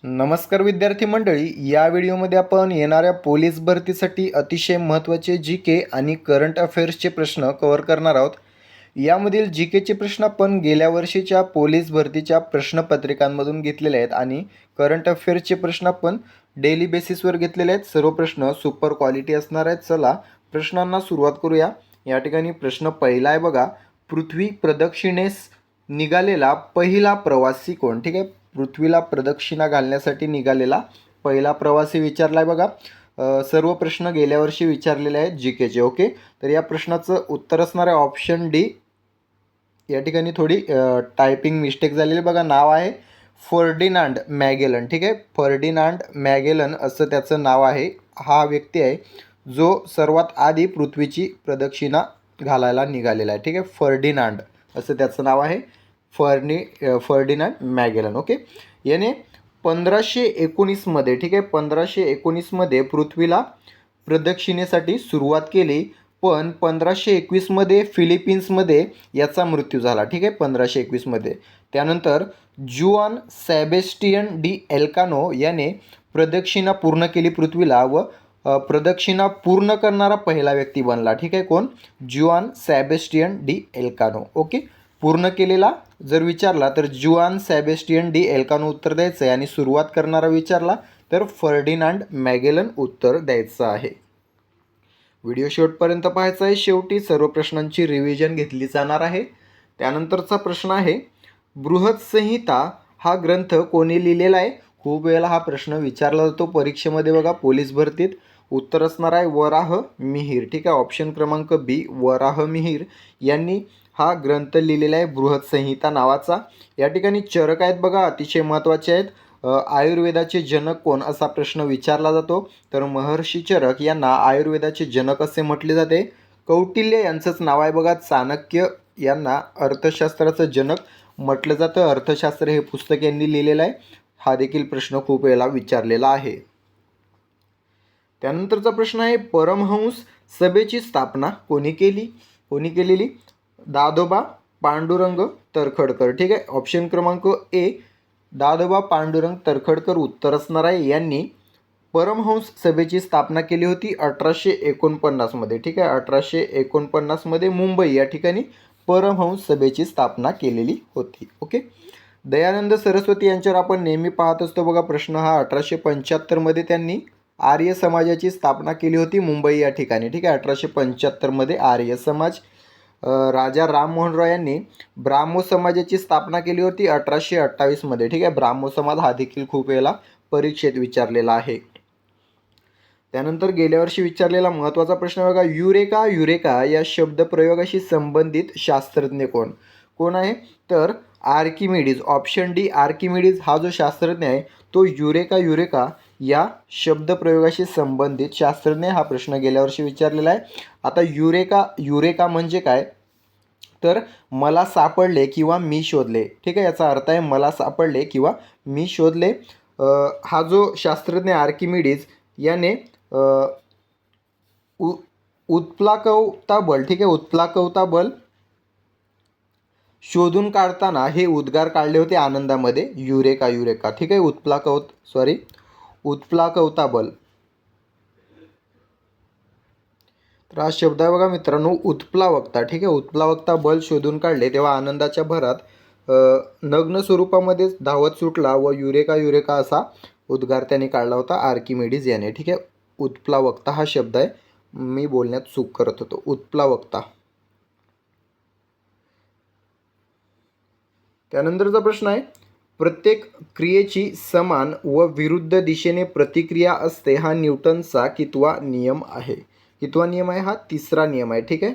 नमस्कार विद्यार्थी मंडळी, या व्हिडिओमध्ये आपण येणाऱ्या पोलीस भरतीसाठी अतिशय महत्त्वाचे जी के आणि करंट अफेअर्सचे प्रश्न कव्हर करणार आहोत. यामधील जी केचे प्रश्न आपण गेल्या वर्षीच्या पोलीस भरतीच्या प्रश्नपत्रिकांमधून घेतलेले आहेत आणि करंट अफेअर्सचे प्रश्न आपण डेली बेसिसवर घेतलेले आहेत. सर्व प्रश्न सुपर क्वालिटी असणार आहेत. चला प्रश्नांना सुरुवात करूया. या ठिकाणी प्रश्न पहिला आहे बघा, पृथ्वी प्रदक्षिणेस निघालेला पहिला प्रवासी कोण? ठीक आहे, पृथ्वीला प्रदक्षिणा घालण्यासाठी निघालेला पहिला प्रवासी विचारला आहे बघा. सर्व प्रश्न गेल्या वर्षी विचारलेले आहेत जी केचे. ओके, तर या प्रश्नाचं उत्तर असणार आहे ऑप्शन डी. या ठिकाणी थोडी टायपिंग मिस्टेक झालेली बघा. नाव आहे फर्डिनांड मॅगेलन. ठीक आहे, फर्डिनांड मॅगेलन असं त्याचं नाव आहे. हा व्यक्ती आहे जो सर्वात आधी पृथ्वीची प्रदक्षिणा घालायला निघालेला आहे. ठीक आहे, फर्डिनांड असं त्याचं नाव आहे, फर्डिनांड मॅगेलन. ओके, याने 1519मध्ये, ठीक आहे, 1519मध्ये पृथ्वीला प्रदक्षिणेसाठी सुरुवात केली, पण 1521मध्ये फिलिपिन्समध्ये याचा मृत्यू झाला. ठीक आहे, 1521मध्ये. त्यानंतर जुआन सॅबेस्टियन डी एल्कानो याने प्रदक्षिणा पूर्ण केली पृथ्वीला व प्रदक्षिणा पूर्ण करणारा पहिला व्यक्ती बनला. ठीक आहे, कोण? जुआन सॅबेस्टियन डी एल्कानो. ओके, पूर्ण केलेला जर विचारला तर जुआन सॅबेस्टियन डी एल्कानो उत्तर द्यायचं आहे आणि सुरुवात करणारा विचारला तर फर्डिनांड मॅगेलन उत्तर द्यायचं आहे. व्हिडिओ शेवटपर्यंत पाहायचा आहे. शेवटी सर्व प्रश्नांची रिव्हिजन घेतली जाणार आहे. त्यानंतरचा प्रश्न आहे, बृहत्संहिता हा ग्रंथ कोणी लिहिलेला आहे? खूप वेळेला हा प्रश्न विचारला जातो परीक्षेमध्ये बघा, पोलीस भरतीत. उत्तर असणार आहे वराह मिहिर. ठीक आहे, ऑप्शन क्रमांक बी, वराह मिहिर यांनी हा ग्रंथ लिहिलेला आहे, बृहत्संहिता नावाचा. या ठिकाणी चरक आहेत बघा, अतिशय महत्त्वाचे आहेत. आयुर्वेदाचे जनक कोण असा प्रश्न विचारला जातो, तर महर्षी चरक यांना आयुर्वेदाचे जनक असे म्हटले जाते. कौटिल्य यांचंच नाव आहे बघा. चाणक्य यांना अर्थशास्त्राचं जनक म्हटलं जातं. अर्थशास्त्र हे पुस्तक यांनी लिहिलेलं आहे. हा देखील प्रश्न खूप वेळेला विचारलेला आहे. त्यानंतरचा प्रश्न आहे, परमहंस सभेची स्थापना कोणी केलेली? दादोबा पांडुरंग तरखडकर. ठीक आहे, ऑप्शन क्रमांक ए, दादोबा पांडुरंग तरखडकर उत्तर असणार आहे. यांनी परमहंस सभेची स्थापना केली होती 1849मध्ये. ठीक आहे, 1849मध्ये मुंबई या ठिकाणी परमहंस सभेची स्थापना केलेली होती. ओके, दयानंद सरस्वती यांच्यावर आपण नेहमी पाहत असतो बघा. प्रश्न हा 1875मध्ये त्यांनी आर्य समाजाची स्थापना केली होती मुंबई या ठिकाणी. ठीक आहे, 1875मध्ये आर्य समाज. राजा राममोहन रॉय यांनी ब्राह्मो समाजाची स्थापना केली होती 1828मध्ये. ठीक आहे, ब्राह्मो समाज हा देखील खूप वेळेला परीक्षेत विचारलेला आहे. त्यानंतर गेल्या वर्षी विचारलेला महत्त्वाचा प्रश्न बघा, युरेका या शब्दप्रयोगाशी संबंधित शास्त्रज्ञ कोण आहे? तर आर्किमिडीज. ऑप्शन डी, आर्किमिडीज हा जो शास्त्रज्ञ आहे तो युरेका या शब्दप्रयोगाशी संबंधित शास्त्रज्ञ. हा प्रश्न गेल्या वर्षी विचारलेला आहे. आता युरेका म्हणजे काय? तर मला सापडले किंवा मी शोधले. ठीक आहे, याचा अर्थ आहे मला सापडले किंवा मी शोधले. हा जो शास्त्रज्ञ आर्किमिडीज याने उत्प्लावकता बल, ठीक आहे, उत्प्लावकता बल शोधून काढताना हे उद्गार काढले होते आनंदामध्ये, युरेका. ठीक आहे, उत्प्लावकता बल. तर हा शब्द आहे बघा मित्रांनो, उत्प्लावकता. ठीक आहे, उत्प्लावकता बल शोधून काढले तेव्हा आनंदाच्या भरात नग्न स्वरूपामध्ये धावत सुटला व युरेका असा उद्गार त्याने काढला होता आर्किमिडीज याने. ठीक आहे, उत्प्लावकता हा शब्द आहे, मी बोलण्यात चूक करत होतो, उत्प्लावकता. त्यानंतरचा प्रश्न आहे, प्रत्येक क्रियेची समान व विरुद्ध दिशेने प्रतिक्रिया असते हा न्यूटनचा कितवा नियम आहे? हा तिसरा नियम आहे. ठीक आहे,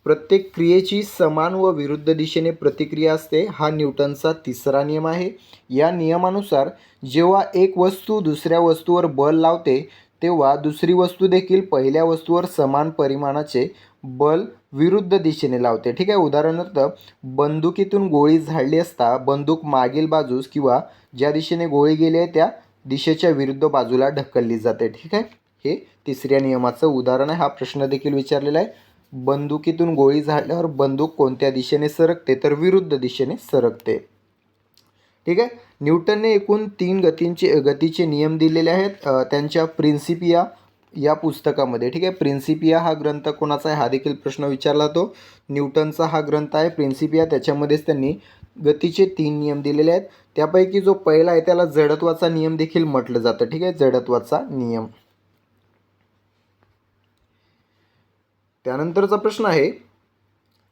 प्रत्येक क्रियेची समान व विरुद्ध दिशेने प्रतिक्रिया असते हा न्यूटनचा तिसरा नियम आहे. या नियमानुसार जेव्हा एक वस्तू दुसऱ्या वस्तूवर बल लावते तेव्हा दुसरी वस्तू देखील पहिल्या वस्तूवर समान परिमाणाचे बल विरुद्ध दिशेने लावते. ठीक आहे, उदाहरणार्थ बंदुकीतून गोळी झाडली असता बंदूक मागील बाजूस किंवा ज्या दिशेने गोळी गेली आहे त्या दिशेच्या विरुद्ध बाजूला ढकलली जाते. ठीक आहे, हे तिसऱ्या नियमाचं उदाहरण आहे. हा प्रश्न देखील विचारलेला आहे. बंदुकीतून गोळी झाडल्यावर बंदूक कोणत्या दिशेने सरकते? तर विरुद्ध दिशेने सरकते. ठीक आहे. न्यूटनने एकूण 3 गतीचे नियम दिलेले आहेत त्यांच्या प्रिन्सिपिया या पुस्तकामध्ये. ठीक आहे. प्रिन्सिपिया हा ग्रंथ कोणाचा आहे हा देखील प्रश्न विचारला तो न्यूटनचा हा ग्रंथ आहे प्रिन्सिपिया. त्याच्यामध्येच त्यांनी गतीचे 3 नियम दिलेले आहेत. त्यापैकी जो पहिला आहे त्याला जडत्वाचा नियम देखील म्हटलं जातं. ठीक आहे. जडत्वाचा नियम. त्यानंतरचा प्रश्न आहे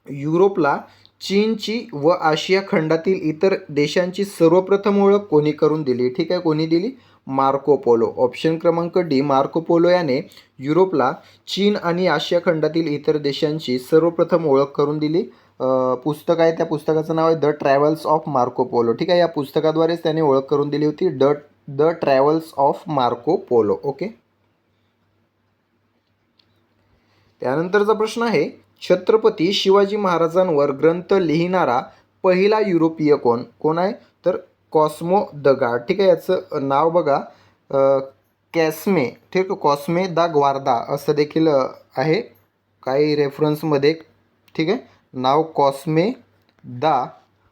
युरोपला चीनची व आशिया खंडातील इतर देशांची सर्वप्रथम ओळख कोणी करून दिली. ठीक आहे. कोणी दिली? Marco Polo. ऑप्शन क्रमांक डी मार्को पोलो याने युरोपला चीन आणि आशिया खंडातील इतर देशांची सर्वप्रथम ओळख करून दिली. पुस्तक आहे त्या पुस्तकाचं नाव आहे the travels of Marco Polo. ठीक आहे. या पुस्तकाद्वारेच त्याने ओळख करून दिली होती the travels of Marco Polo. Okay. त्यानंतरचा प्रश्न आहे छत्रपती शिवाजी महाराजांवर ग्रंथ लिहिणारा पहिला युरोपीय कोण आहे? तर कॉस्मो द गार्ड. ठीक आहे. याचं नाव बघा कॅस्मे. ठीक आहे. कॉस्मे दा ग्वार्दा असं देखील आहे काही रेफरन्समध्ये. ठीक आहे. नाव कॉस्मे दा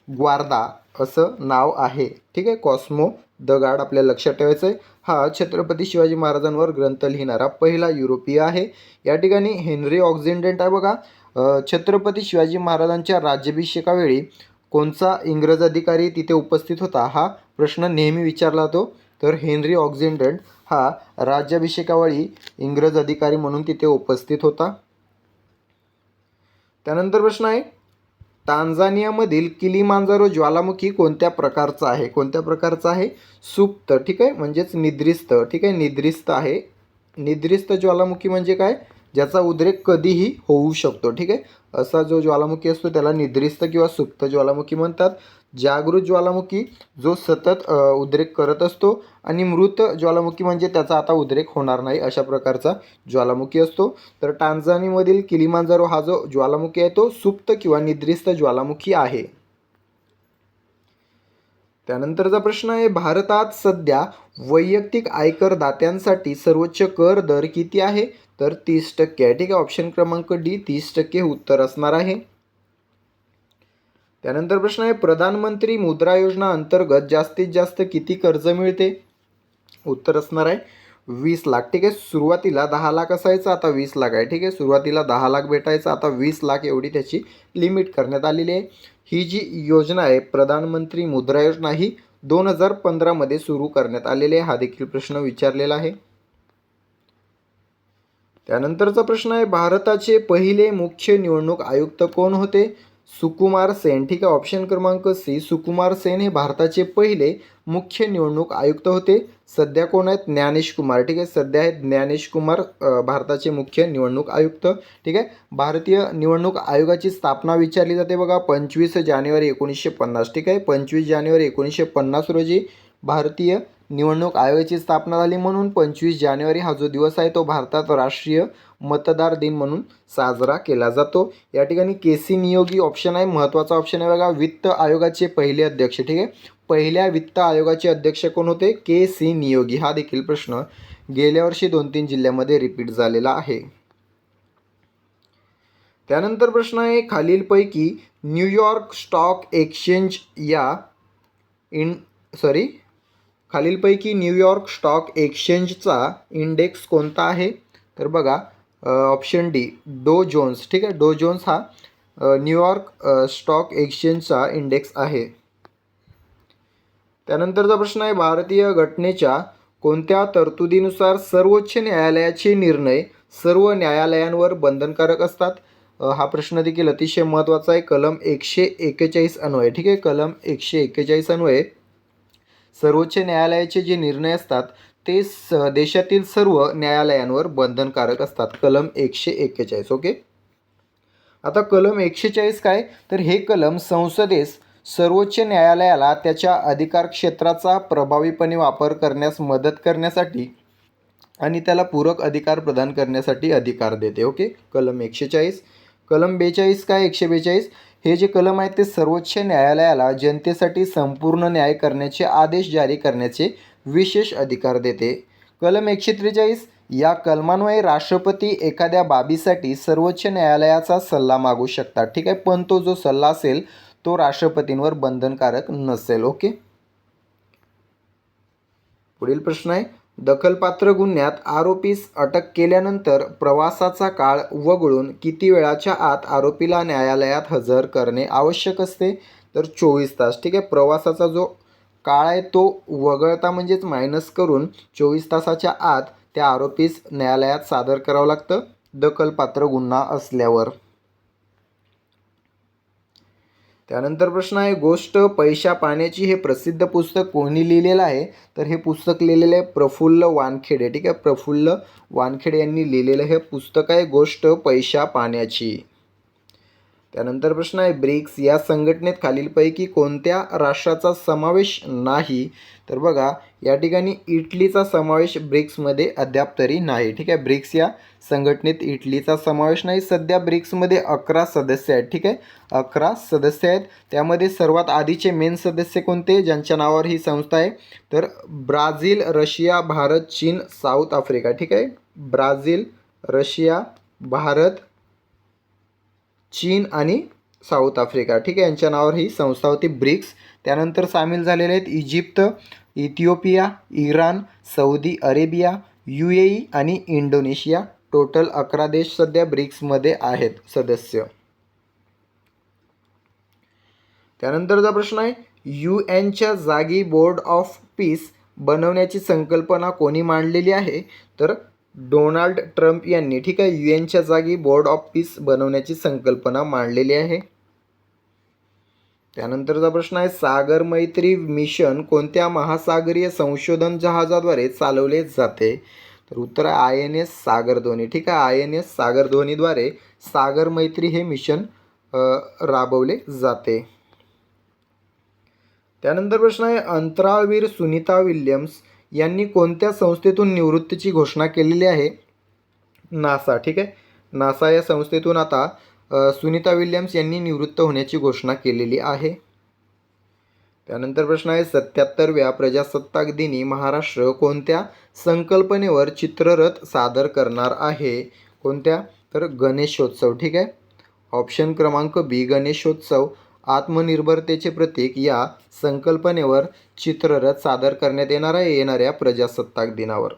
ग्वार्दा असं नाव आहे. ठीक आहे. कॉस्मो द गार्ड आपल्याला लक्षात ठेवायचं आहे. हा छत्रपती शिवाजी महाराजांवर ग्रंथ लिहिणारा पहिला युरोपीय आहे. या ठिकाणी हेनरी ऑक्झिंडेंट आहे बघा. छत्रपती शिवाजी महाराजांच्या राज्याभिषेकावेळी कोणचा इंग्रज अधिकारी तिथे उपस्थित होता हा प्रश्न नेहमी विचारला जातो. तर हेनरी ऑक्झिंडेंट हा राज्याभिषेकावेळी इंग्रज अधिकारी म्हणून तिथे उपस्थित होता. त्यानंतर प्रश्न आहे टांझानियामधील किलीमांजारो ज्वालामुखी कोणत्या प्रकारचा आहे? कोणत्या प्रकारचा आहे? सुप्त. ठीक आहे. म्हणजेच निद्रिस्त. ठीक आहे. निद्रिस्त आहे. निद्रिस्त ज्वालामुखी म्हणजे काय? ज्याचा उद्रेक कधीही होऊ शकतो. ठीक आहे. असा जो ज्वालामुखी असतो त्याला निद्रिस्त किंवा सुप्त ज्वालामुखी म्हणतात. जागृत ज्वालामुखी जो सतत उद्रेक करत असतो आणि मृत ज्वालामुखी म्हणजे त्याचा आता उद्रेक होणार नाही अशा प्रकारचा ज्वालामुखी असतो. तर टांझानियामधील किलीमांजारो हा जो ज्वालामुखी आहे तो सुप्त किंवा निद्रिस्त ज्वालामुखी आहे. त्यानंतरचा प्रश्न आहे भारतात सध्या वैयक्तिक आयकर दात्यांसाठी सर्वोच्च कर दर किती आहे? तर 30% आहे. ठीक आहे. ऑप्शन क्रमांक डी 30% उत्तर असणार आहे. त्यानंतर प्रश्न आहे प्रधानमंत्री मुद्रा योजना अंतर्गत जास्तीत जास्त किती कर्ज मिळते? उत्तर असणार आहे 20 लाख. ठीक आहे. सुरुवातीला 10 लाख असायचं आता 20 लाख आहे. ठीक आहे. सुरुवातीला 10 लाख भेटायचं आता 20 लाख एवढी त्याची लिमिट करण्यात आलेली आहे. ही जी योजना आहे प्रधानमंत्री मुद्रा योजना ही 2015मध्ये सुरू करण्यात आलेली आहे. हा देखील प्रश्न विचारलेला आहे. त्यानंतरचा प्रश्न आहे भारताचे पहिले मुख्य निवडणूक आयुक्त कोण होते? सुकुमार सेन. ठीक आहे. ऑप्शन क्रमांक सी सुकुमार सेन हे भारताचे पहिले मुख्य निवडणूक आयुक्त होते. सध्या कोण आहेत? ज्ञानेश कुमार. ठीक आहे. सध्या आहेत ज्ञानेश कुमार भारताचे मुख्य निवडणूक आयुक्त. ठीक आहे. भारतीय निवडणूक आयोगाची स्थापना विचारली जाते बघा 25 जानेवारी 1950. ठीक आहे. 25 जानेवारी 1950 रोजी भारतीय निवडणूक आयोगाची स्थापना झाली म्हणून 25 जानेवारी हा जो दिवस आहे तो भारतात राष्ट्रीय मतदार दिन म्हणून साजरा केला जातो. या ठिकाणी केसी नियोगी ऑप्शन आहे महत्त्वाचा ऑप्शन आहे बघा. वित्त आयोगाचे पहिले अध्यक्ष. ठीक आहे. पहिल्या वित्त आयोगाचे अध्यक्ष कोण होते? के सी नियोगी. हा देखील प्रश्न गेल्या वर्षी 2-3 जिल्ह्यामध्ये रिपीट झालेला आहे. त्यानंतर प्रश्न आहे खालीलपैकी न्यूयॉर्क स्टॉक एक्सचेंज या खालीलपैकी न्यूयॉर्क स्टॉक एक्सचेंजचा इंडेक्स कोणता आहे? तर बघा ऑप्शन डी डो जोन्स. ठीक आहे. डो जोन्स हा न्यूयॉर्क स्टॉक एक्सचेंजचा इंडेक्स आहे. त्यानंतरचा प्रश्न आहे भारतीय घटनेच्या कोणत्या तरतुदीनुसार सर्वोच्च न्यायालयाचे निर्णय सर्व न्यायालयांवर बंधनकारक असतात? हा प्रश्न देखील अतिशय महत्त्वाचा आहे. कलम 141 अन्वये. ठीक आहे. कलम 141 अन्वये सर्वोच्च न्यायालयाचे जे निर्णय असतात ते देशातील सर्व न्यायालयांवर बंधनकारक असतात. कलम 141. ओके. आता कलम 140 काय? तर हे कलम संसदेस सर्वोच्च न्यायालयाला त्याच्या अधिकार क्षेत्राचा प्रभावीपणे वापर करण्यास मदत करण्यासाठी आणि त्याला पूरक अधिकार प्रदान करण्यासाठी अधिकार देते. ओके. कलम 140. कलम 42 काय? 142 हे जे कलम आहेत ते सर्वोच्च न्यायालयाला जनतेसाठी संपूर्ण न्याय करण्याचे आदेश जारी करण्याचे विशेष अधिकार देते. कलम 143 या कलमान्वये राष्ट्रपती एखाद्या बाबीसाठी सर्वोच्च न्यायालयाचा सल्ला मागू शकतात. ठीक आहे. पण तो जो सल्ला असेल तो राष्ट्रपतींवर बंधनकारक नसेल. ओके. पुढील प्रश्न आहे, दखलपात्र गुन्ह्यात आरोपीस अटक केल्यानंतर प्रवासाचा काळ वगळून किती वेळाच्या आत आरोपीला न्यायालयात हजर करणे आवश्यक असते? तर 24 तास. ठीक आहे, प्रवासाचा जो काळ आहे तो वगळता म्हणजेच मायनस करून 24 तासाच्या आत त्या आरोपीस न्यायालयात सादर करावं लागतं दखलपात्र गुन्हा असल्यावर. त्यानंतर प्रश्न आहे, गोष्ट पैशा पाण्याची हे प्रसिद्ध पुस्तक कोणी लिहिलेलं आहे? तर हे पुस्तक लिहिलेलं आहे प्रफुल्ल वानखेडे. ठीक आहे, प्रफुल्ल वानखेडे यांनी लिहिलेलं हे पुस्तक आहे गोष्ट पैशा पाण्याची. त्यानंतर प्रश्न आहे, ब्रिक्स या संघटनेत खालीलपैकी कोणत्या राष्ट्राचा समावेश नाही? तर बघा, या ठिकाणी इटलीचा समावेश ब्रिक्समध्ये अद्याप तरी नाही. ठीक आहे, ब्रिक्स या संघटनेत इटलीचा समावेश नाही. सध्या ब्रिक्समध्ये 11 सदस्य आहेत. ठीक आहे, 11 सदस्य आहेत. त्यामध्ये सर्वात आधीचे मेन सदस्य कोणते ज्यांच्या नावावर ही संस्था आहे? तर ब्राझील, रशिया, भारत, चीन, साऊथ आफ्रिका. ठीक आहे, ब्राझील, रशिया, भारत, चीन आणि साऊथ आफ्रिका. ठीक आहे, यांच्या नावावर ही संस्था होती ब्रिक्स. त्यानंतर सामील झालेले आहेत Egypt, Ethiopia, Iran, Saudi Arabia, UAE आणि इंडोनेशिया. टोटल 11 देश सध्या ब्रिक्समध्ये आहेत सदस्य. त्यानंतरचा प्रश्न आहे, UNच्या जागी बोर्ड ऑफ पीस बनवण्याची संकल्पना कोणी मांडलेली आहे? तर डोनाल्ड ट्रम्प यांनी. ठीक आहे, UNच्या जागी बोर्ड ऑफ पीस बनवण्याची संकल्पना मांडलेली आहे. त्यानंतरचा प्रश्न आहे, सागर मैत्री मिशन कोणत्या महासागरीय संशोधन जहाजाद्वारे चालवले जाते? तर उत्तर आहे INS सागरधोनी. ठीक आहे, INS सागरधोनीद्वारे सागर मैत्री हे मिशन राबवले जाते. त्यानंतर प्रश्न आहे, अंतराळवीर सुनीता विल्यम्स यांनी कोणत्या संस्थेतून निवृत्तीची घोषणा केलेली आहे? नासा. ठीक आहे, नासा या संस्थेतून आता सुनीता विल्यम्स यांनी निवृत्त होण्याची घोषणा केलेली आहे. त्यानंतर प्रश्न आहे, 77व्या प्रजासत्ताक दिनी महाराष्ट्र कोणत्या संकल्पनेवर चित्ररथ सादर करणार आहे? कोणत्या? तर गणेशोत्सव. ठीक आहे, ऑप्शन क्रमांक B गणेशोत्सव आत्मनिर्भरतेचे प्रतीक या संकल्पनेवर चित्ररथ सादर करण्यात येणार आहे येणाऱ्या प्रजासत्ताक दिनावर.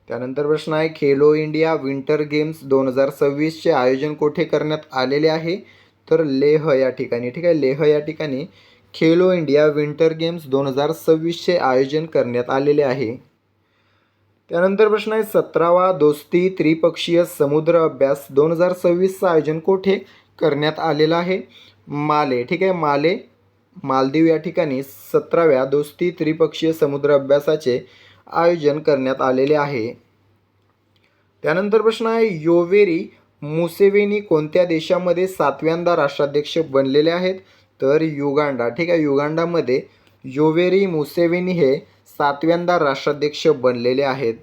त्यानंतर प्रश्न आहे, खेलो इंडिया विंटर गेम्स 2026चे आयोजन कोठे करण्यात आलेले आहे? तर लेह या ठिकाणी. ठीक आहे, लेह या ठिकाणी खेलो इंडिया विंटर गेम्स 2026चे आयोजन करण्यात आलेले आहे. त्यानंतर प्रश्न आहे, 17वा दोस्ती त्रिपक्षीय समुद्र अभ्यास 2026चं आयोजन कोठे करण्यात आलेलं आहे? माले. ठीक आहे, माले मालदीव या ठिकाणी 17व्या दोस्ती त्रिपक्षीय समुद्र अभ्यासाचे आयोजन करण्यात आलेले आहे. त्यानंतर प्रश्न आहे, योवेरी मुसेवेनी कोणत्या देशामध्ये 7व्यांदा राष्ट्राध्यक्ष बनलेले आहेत? तर युगांडा. ठीक आहे, युगांडामध्ये योवेरी मुसेवेनी हे 7व्यांदा राष्ट्राध्यक्ष बनलेले आहेत.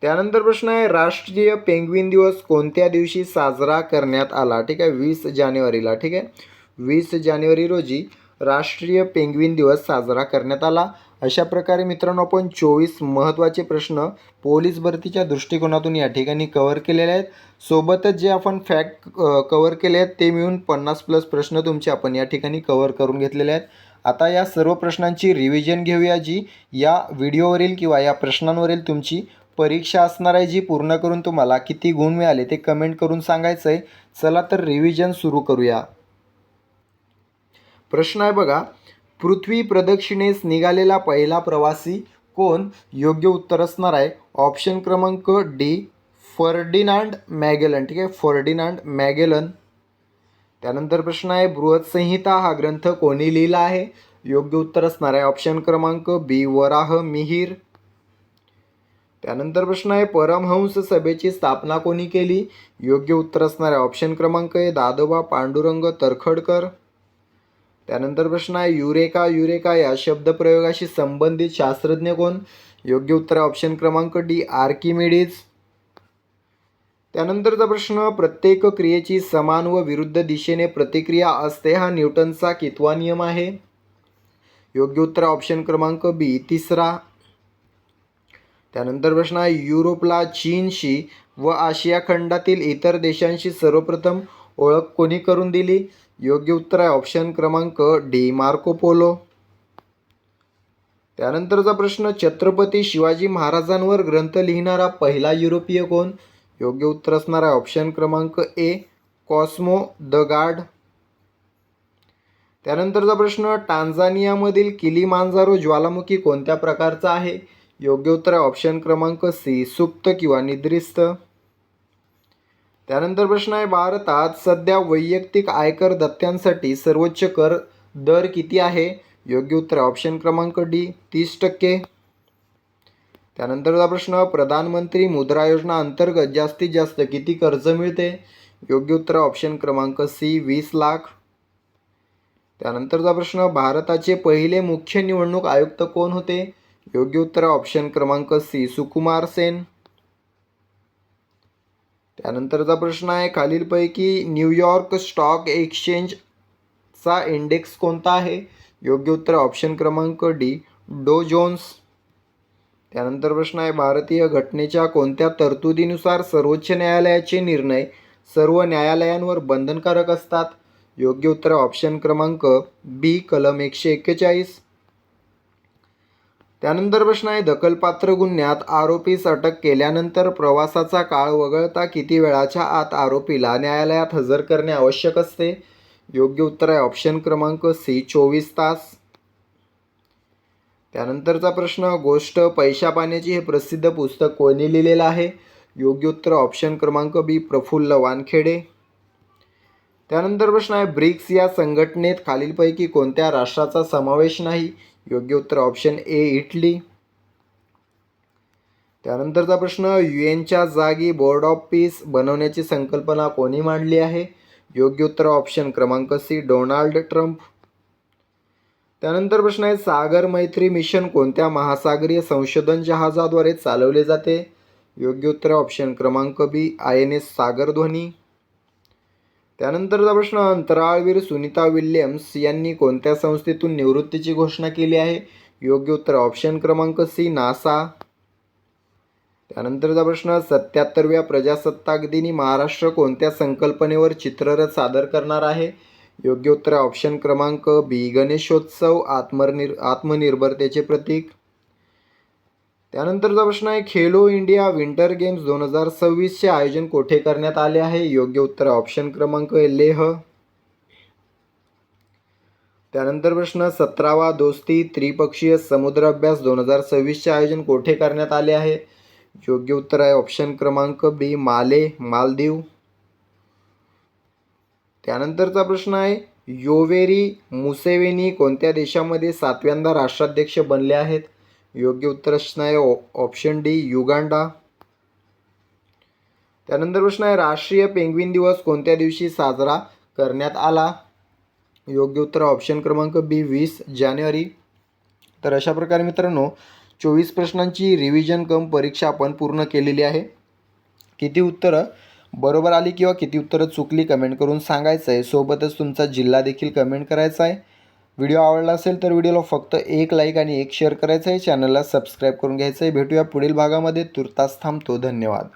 त्यानंतर प्रश्न आहे, राष्ट्रीय पेंग्विन दिवस कोणत्या दिवशी साजरा करण्यात आला? ठीक आहे, 20 जानेवारीला. ठीक आहे, 20 जानेवारी रोजी राष्ट्रीय पेंग्विन दिवस साजरा करण्यात आला. अशा प्रकारे मित्रांनो आपण 24 महत्त्वाचे प्रश्न पोलीस भरतीच्या दृष्टिकोनातून या ठिकाणी कव्हर केलेले आहेत. सोबतच जे आपण फॅक्ट कव्हर केले आहेत ते मिळून 50+ प्रश्न तुमचे आपण या ठिकाणी कव्हर करून घेतलेले आहेत. आता या सर्व प्रश्नांची रिव्हिजन घेऊया, जी या व्हिडिओवरील किंवा या प्रश्नांवरील तुमची परीक्षा असणार आहे, जी पूर्ण करून तुम्हाला किती गुण मिळाले ते कमेंट करून सांगायचं आहे. चला तर रिव्हिजन सुरू करूया. प्रश्न आहे बघा, पृथ्वी प्रदक्षिणेस निघालेला पहिला प्रवासी कोण? योग्य उत्तर असणार आहे ऑप्शन क्रमांक D फर्डिनांड मॅगेलन. ठीक आहे, फर्डिनांड मॅगेलन. त्यानंतर प्रश्न आहे, बृहत्संहिता हा ग्रंथ कोणी लिहिला आहे? योग्य उत्तर असणार आहे ऑप्शन क्रमांक B वराह मिहिर. त्यानंतर प्रश्न आहे, परमहंस सभेची स्थापना कोणी केली? योग्य उत्तर असणार आहे ऑप्शन क्रमांक A दादोबा पांडुरंग तरखडकर. त्यानंतर प्रश्न आहे, युरेका युरेका या शब्दप्रयोगाशी संबंधित शास्त्रज्ञ कोण? योग्य उत्तर आहे ऑप्शन क्रमांक D आर्किमिडीज. त्यानंतरचा प्रश्न, प्रत्येक क्रियेची समान व विरुद्ध दिशेने प्रतिक्रिया असते हा न्यूटनचा कितवा नियम आहे? योग्य उत्तर ऑप्शन क्रमांक B तिसरा. त्यानंतर प्रश्न आहे, युरोपला चीनशी व आशिया खंडातील इतर देशांशी सर्वप्रथम ओळख कोणी करून दिली? योग्य उत्तर आहे ऑप्शन क्रमांक D मार्को पोलो. त्यानंतरचा प्रश्न, छत्रपती शिवाजी महाराजांवर ग्रंथ लिहिणारा पहिला युरोपीय कोण? योग्य उत्तर असणार आहे ऑप्शन क्रमांक ए, कॉस्मो द गार्ड. त्यानंतरचा प्रश्न, टांझानियामधील किलीमांजारो ज्वालामुखी कोणत्या प्रकारचा आहे? योग्य उत्तर आहे ऑप्शन क्रमांक सी, सुप्त किंवा निद्रिस्त. त्यानंतर प्रश्न आहे, भारतात सध्या वैयक्तिक आयकर दत्त्यांसाठी सर्वोच्च कर दर किती आहे? योग्य उत्तर आहे ऑप्शन क्रमांक डी, 30%. त्यानंतरचा प्रश्न, प्रधानमंत्री मुद्रा योजना अंतर्गत जास्तीत जास्त किती कर्ज मिळते? योग्य उत्तर ऑप्शन क्रमांक सी, 20 लाख. त्यानंतरचा प्रश्न, भारताचे पहिले मुख्य निवडणूक आयुक्त कोण होते? योग्य उत्तर ऑप्शन क्रमांक सी, सुकुमार सेन. त्यानंतरचा प्रश्न आहे, खालीलपैकी न्यूयॉर्क स्टॉक एक्सचेंजचा इंडेक्स कोणता आहे? योग्य उत्तर ऑप्शन क्रमांक डी, डो जोन्स. त्यानंतर प्रश्न आहे, भारतीय घटनेच्या कोणत्या तरतुदीनुसार सर्वोच्च न्यायालयाचे निर्णय सर्व न्यायालयांवर बंधनकारक असतात? योग्य उत्तर ऑप्शन क्रमांक बी, कलम 141. त्यानंतर प्रश्न आहे, दखलपात्र गुन्ह्यात आरोपीस अटक केल्यानंतर प्रवासाचा काळ वगळता किती वेळाच्या आत आरोपीला न्यायालयात हजर करणे आवश्यक असते? योग्य उत्तर आहे ऑप्शन क्रमांक सी, 24 तास. त्यानंतरचा प्रश्न, गोष्ट पैशा पाण्याची हे प्रसिद्ध पुस्तक कोणी लिहिलेलं आहे? योग्य उत्तर ऑप्शन क्रमांक बी, प्रफुल्ल वानखेडे. त्यानंतर प्रश्न आहे, ब्रिक्स या संघटनेत खालीलपैकी कोणत्या राष्ट्राचा समावेश नाही? योग्य उत्तर ऑप्शन ए, इटली. त्यानंतरचा प्रश्न, UN जागी बोर्ड ऑफ पीस बनवण्याची संकल्पना कोणी मांडली आहे? योग्य उत्तर ऑप्शन क्रमांक सी, डोनाल्ड ट्रम्प. त्यानंतर प्रश्न आहे, सागर मैत्री मिशन कोणत्या महासागरीय संशोधन जहाजाद्वारे चालवले जाते? योग्य उत्तर ऑप्शन क्रमांक बी, INS सागरध्वनी. त्यानंतरचा प्रश्न, अंतराळवीर सुनीता विल्यम्स यांनी कोणत्या संस्थेतून निवृत्तीची घोषणा केली आहे? योग्य उत्तर ऑप्शन क्रमांक सी, नासा. त्यानंतरचा प्रश्न, 77व्या प्रजासत्ताक दिनी महाराष्ट्र कोणत्या संकल्पनेवर चित्ररथ सादर करणार आहे? योग्य उत्तर ऑप्शन क्रमांक बी, गणेशोत्सव, आत्मनिर्भरतेचे प्रतीक. त्यानंतरचा प्रश्न आहे, खेलो इंडिया विंटर गेम्स 2026चे आयोजन कोठे करण्यात आले आहे? योग्य उत्तर ऑप्शन क्रमांक लेह. त्यानंतर प्रश्न, 17वा दोस्ती त्रिपक्षीय समुद्र अभ्यास 2026चे आयोजन कोठे करण्यात आले आहे? योग्य उत्तर आहे ऑप्शन क्रमांक बी, माले, मालदीव. त्यानंतरचा प्रश्न आहे, योवेरी मुसेवेनी कोणत्या देशामध्ये 7व्यांदा राष्ट्राध्यक्ष बनले आहेत? योग्य उत्तर असणार आहे ऑप्शन डी, युगांडा. त्यानंतर प्रश्न आहे, राष्ट्रीय पेंग्विन दिवस कोणत्या दिवशी साजरा करण्यात आला? योग्य उत्तर ऑप्शन क्रमांक बी, 20 जानेवारी. तर अशा प्रकारे मित्रांनो 24 प्रश्नांची रिव्हिजन कम परीक्षा आपण पूर्ण केलेली आहे. किती उत्तरं बरोबर आली किंवा किती उत्तरं चुकली कमेंट करून सांगायचं आहे. सोबतच तुमचा जिल्हा देखील कमेंट करायचा आहे. व्हिडिओ आवडला असेल तर व्हिडिओला फक्त एक लाईक आणि एक शेअर करायचं आहे. चॅनलला सबस्क्राईब करून घ्यायचं आहे. भेटूया पुढील भागामध्ये. तुर्तास थांबतो. धन्यवाद.